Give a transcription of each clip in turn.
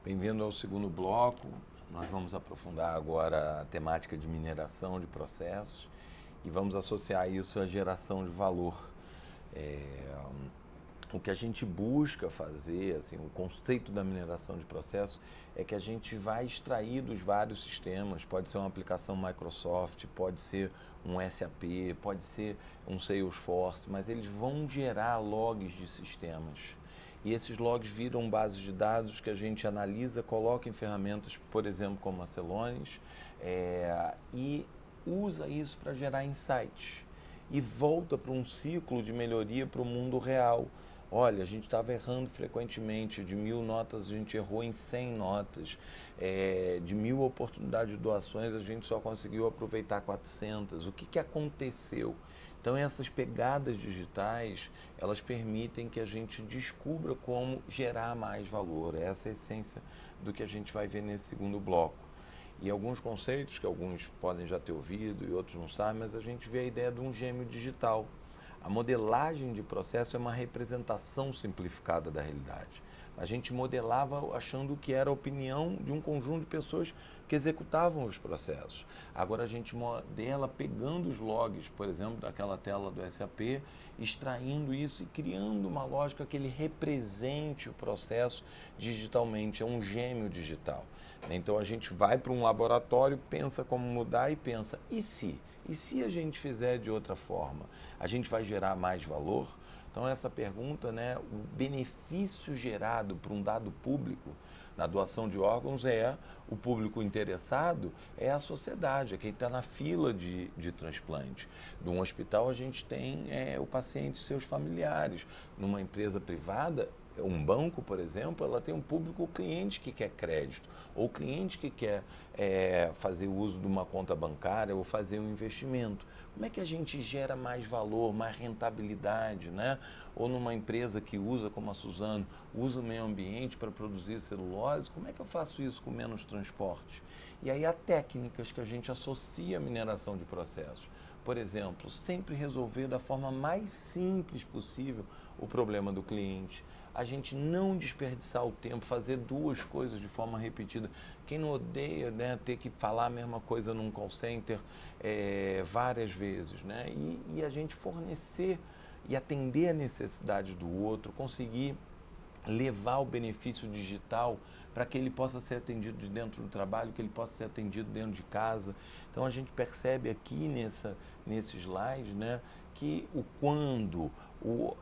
Bem-vindo ao segundo bloco. Nós vamos aprofundar agora a temática de mineração de processos e vamos associar isso à geração de valor. É, o que a gente busca fazer, assim, o conceito da mineração de processos é que a gente vai extrair dos vários sistemas, pode ser uma aplicação Microsoft, pode ser um SAP, pode ser um Salesforce, mas eles vão gerar logs de sistemas. E esses logs viram bases de dados que a gente analisa, coloca em ferramentas, por exemplo, como a Celonis, e usa isso para gerar insights. E volta para um ciclo de melhoria para o mundo real. Olha, a gente estava errando frequentemente, de 1000 notas a gente errou em 100 notas, de 1000 oportunidades de doações a gente só conseguiu aproveitar 400. O que aconteceu? Então essas pegadas digitais, elas permitem que a gente descubra como gerar mais valor. Essa é a essência do que a gente vai ver nesse segundo bloco. E alguns conceitos que alguns podem já ter ouvido e outros não sabem, mas a gente vê a ideia de um gêmeo digital. A modelagem de processo é uma representação simplificada da realidade. A gente modelava achando que era a opinião de um conjunto de pessoas que executavam os processos. Agora a gente modela pegando os logs, por exemplo, daquela tela do SAP, extraindo isso e criando uma lógica que ele represente o processo digitalmente, é um gêmeo digital. Então a gente vai para um laboratório, pensa como mudar e pensa, e se? E se a gente fizer de outra forma? A gente vai gerar mais valor? Então essa pergunta, né, o benefício gerado por um dado público na doação de órgãos o público interessado, é a sociedade, é quem está na fila de transplante. Num hospital a gente tem o paciente e seus familiares. Numa empresa privada, um banco, por exemplo, ela tem um público, o cliente que quer crédito, ou o cliente que quer fazer uso de uma conta bancária ou fazer um investimento. Como é que a gente gera mais valor, mais rentabilidade, né? Ou numa empresa que usa, como a Suzano, usa o meio ambiente para produzir celulose, como é que eu faço isso com menos transporte? E aí há técnicas que a gente associa à mineração de processos. Por exemplo, sempre resolver da forma mais simples possível o problema do cliente. A gente não desperdiçar o tempo, fazer duas coisas de forma repetida. Quem não odeia, né, ter que falar a mesma coisa num call center várias vezes, né? E a gente fornecer e atender a necessidade do outro, conseguir levar o benefício digital para que ele possa ser atendido de dentro do trabalho, que ele possa ser atendido dentro de casa. Então a gente percebe aqui nesse slide, né, que o quando,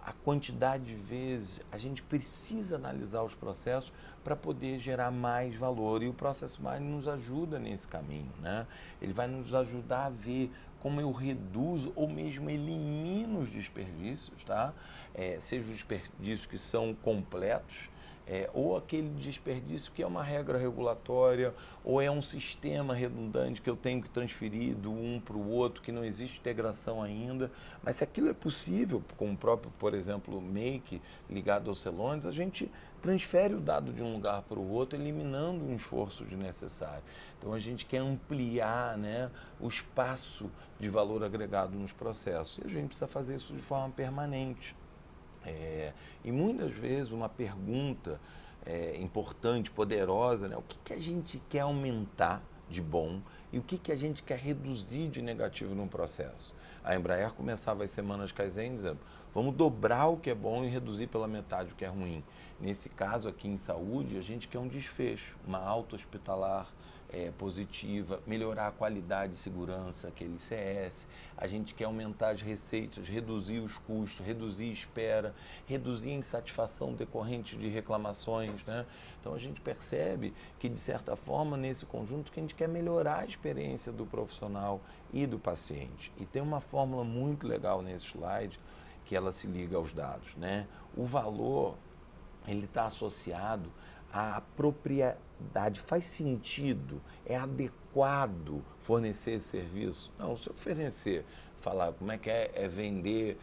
a quantidade de vezes, a gente precisa analisar os processos para poder gerar mais valor. E o Process Mining nos ajuda nesse caminho, né? Ele vai nos ajudar a ver como eu reduzo ou mesmo elimino os desperdícios, tá? Seja os desperdícios que são completos, ou aquele desperdício que é uma regra regulatória, ou é um sistema redundante que eu tenho que transferir do um para o outro, que não existe integração ainda. Mas se aquilo é possível, como o próprio, por exemplo, Make ligado ao Celonis, a gente transfere o dado de um lugar para o outro, eliminando um esforço desnecessário. Então a gente quer ampliar, né, o espaço de valor agregado nos processos. E a gente precisa fazer isso de forma permanente. E muitas vezes uma pergunta importante, poderosa, né? O que a gente quer aumentar de bom e o que a gente quer reduzir de negativo no processo? A Embraer começava as semanas Kaizen dizendo, vamos dobrar o que é bom e reduzir pela metade o que é ruim. Nesse caso aqui em saúde, a gente quer um desfecho, uma alta hospitalar positiva, melhorar a qualidade e segurança, aquele ICS, a gente quer aumentar as receitas, reduzir os custos, reduzir a espera, reduzir a insatisfação decorrente de reclamações, né? Então a gente percebe que, de certa forma, nesse conjunto, que a gente quer melhorar a experiência do profissional e do paciente. E tem uma fórmula muito legal nesse slide, que ela se liga aos dados, né? O valor, ele está associado à propriedade. Faz sentido, é adequado fornecer esse serviço? Não, se oferecer, falar como é que é vender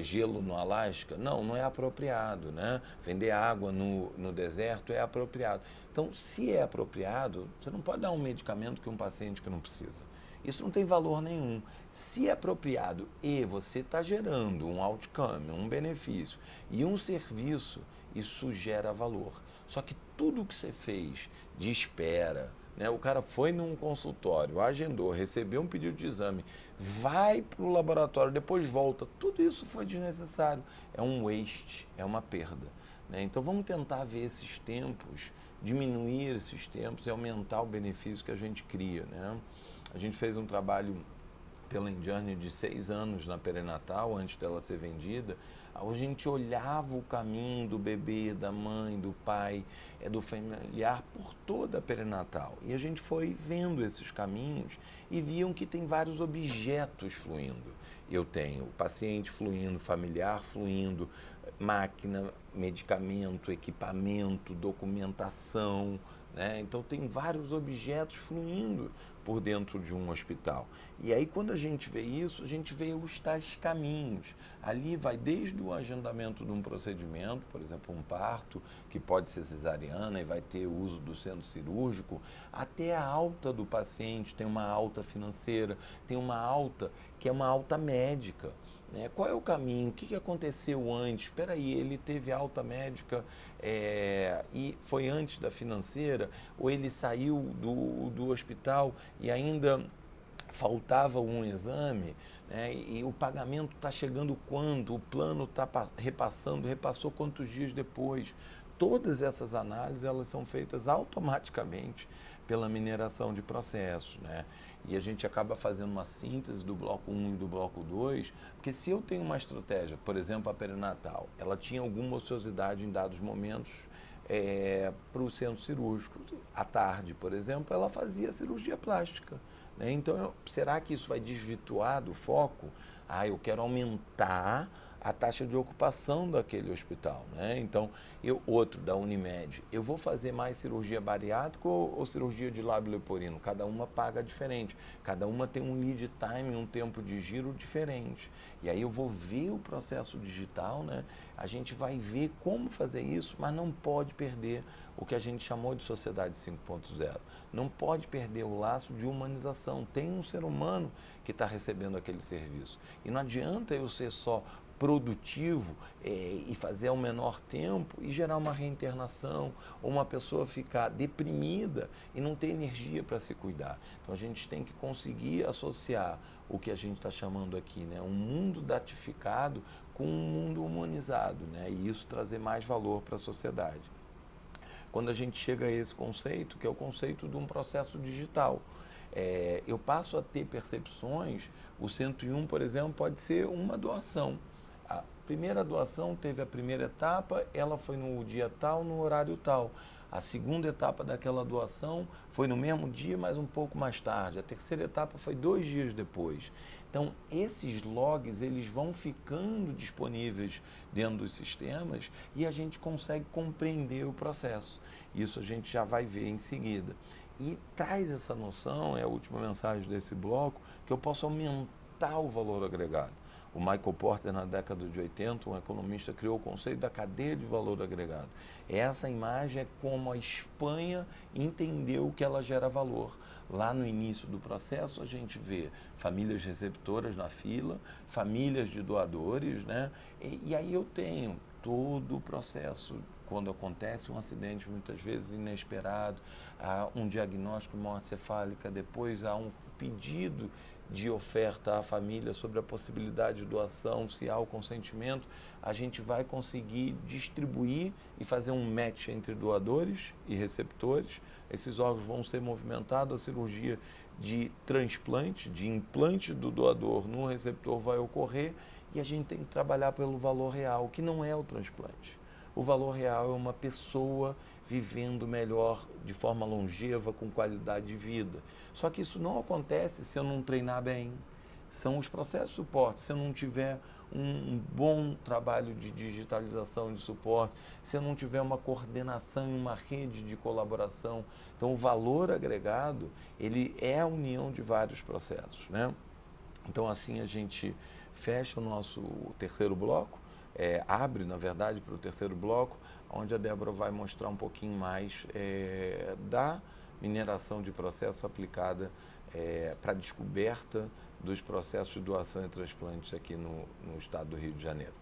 gelo no Alasca, não é apropriado, né? Vender água no deserto é apropriado. Então, se é apropriado, você não pode dar um medicamento que um paciente que não precisa. Isso não tem valor nenhum. Se é apropriado e você está gerando um outcome, um benefício e um serviço, isso gera valor. Só que tudo que você fez de espera, né? O cara foi num consultório, agendou, recebeu um pedido de exame, vai para o laboratório, depois volta, tudo isso foi desnecessário. É um waste, é uma perda. Né? Então vamos tentar ver esses tempos, diminuir esses tempos e aumentar o benefício que a gente cria. Né? A gente fez um trabalho pela Enjourney de 6 anos na perinatal, antes dela ser vendida, a gente olhava o caminho do bebê, da mãe, do pai, do familiar por toda a perinatal. E a gente foi vendo esses caminhos e viam que tem vários objetos fluindo. Eu tenho o paciente fluindo, familiar fluindo, máquina, medicamento, equipamento, documentação, né? Então tem vários objetos fluindo por dentro de um hospital. E aí quando a gente vê isso, a gente vê os tais caminhos. Ali vai desde o agendamento de um procedimento, por exemplo, um parto, que pode ser cesariana e vai ter uso do centro cirúrgico, até a alta do paciente, tem uma alta financeira, tem uma alta que é uma alta médica. Né? Qual é o caminho? O que aconteceu antes? Espera aí, ele teve alta médica e foi antes da financeira? Ou ele saiu do hospital e ainda faltava um exame? Né? E o pagamento está chegando quando? O plano está repassou quantos dias depois? Todas essas análises elas são feitas automaticamente pela mineração de processos, né? E a gente acaba fazendo uma síntese do bloco 1 e do bloco 2, porque se eu tenho uma estratégia, por exemplo, a perinatal, ela tinha alguma ociosidade em dados momentos para o centro cirúrgico. À tarde, por exemplo, ela fazia cirurgia plástica. Né? Então, será que isso vai desvirtuar do foco? Eu quero aumentar a taxa de ocupação daquele hospital. Né? Então, outro da Unimed, eu vou fazer mais cirurgia bariátrica ou cirurgia de lábio leporino? Cada uma paga diferente, cada uma tem um lead time, um tempo de giro diferente. E aí eu vou ver o processo digital, né? A gente vai ver como fazer isso, mas não pode perder o que a gente chamou de sociedade 5.0. Não pode perder o laço de humanização. Tem um ser humano que está recebendo aquele serviço. E não adianta eu ser só produtivo e fazer ao menor tempo e gerar uma reinternação ou uma pessoa ficar deprimida e não ter energia para se cuidar. Então a gente tem que conseguir associar o que a gente está chamando aqui, né, um mundo datificado com um mundo humanizado, né, e isso trazer mais valor para a sociedade. Quando a gente chega a esse conceito, que é o conceito de um processo digital, eu passo a ter percepções. O 101, por exemplo, pode ser uma doação. A primeira doação teve a primeira etapa, ela foi no dia tal, no horário tal. A segunda etapa daquela doação foi no mesmo dia, mas um pouco mais tarde. A terceira etapa foi 2 dias depois. Então, esses logs, eles vão ficando disponíveis dentro dos sistemas e a gente consegue compreender o processo. Isso a gente já vai ver em seguida. E traz essa noção, é a última mensagem desse bloco, que eu posso aumentar o valor agregado. O Michael Porter, na década de 80, um economista, criou o conceito da cadeia de valor agregado. Essa imagem é como a Espanha entendeu que ela gera valor. Lá no início do processo, a gente vê famílias receptoras na fila, famílias de doadores, né? E aí eu tenho todo o processo. Quando acontece um acidente, muitas vezes inesperado, há um diagnóstico de morte cefálica, depois há um pedido de oferta à família sobre a possibilidade de doação, se há o consentimento, a gente vai conseguir distribuir e fazer um match entre doadores e receptores. Esses órgãos vão ser movimentados, a cirurgia de transplante, de implante do doador no receptor vai ocorrer e a gente tem que trabalhar pelo valor real, que não é o transplante. O valor real é uma pessoa vivendo melhor, de forma longeva, com qualidade de vida. Só que isso não acontece se eu não treinar bem. São os processos de suporte. Se eu não tiver um bom trabalho de digitalização de suporte, se eu não tiver uma coordenação e uma rede de colaboração. Então, o valor agregado, ele é a união de vários processos, né? Então, assim, a gente fecha o nosso terceiro bloco, abre, na verdade, para o terceiro bloco, onde a Débora vai mostrar um pouquinho mais da mineração de processo aplicada para a descoberta dos processos de doação e transplantes aqui no estado do Rio de Janeiro.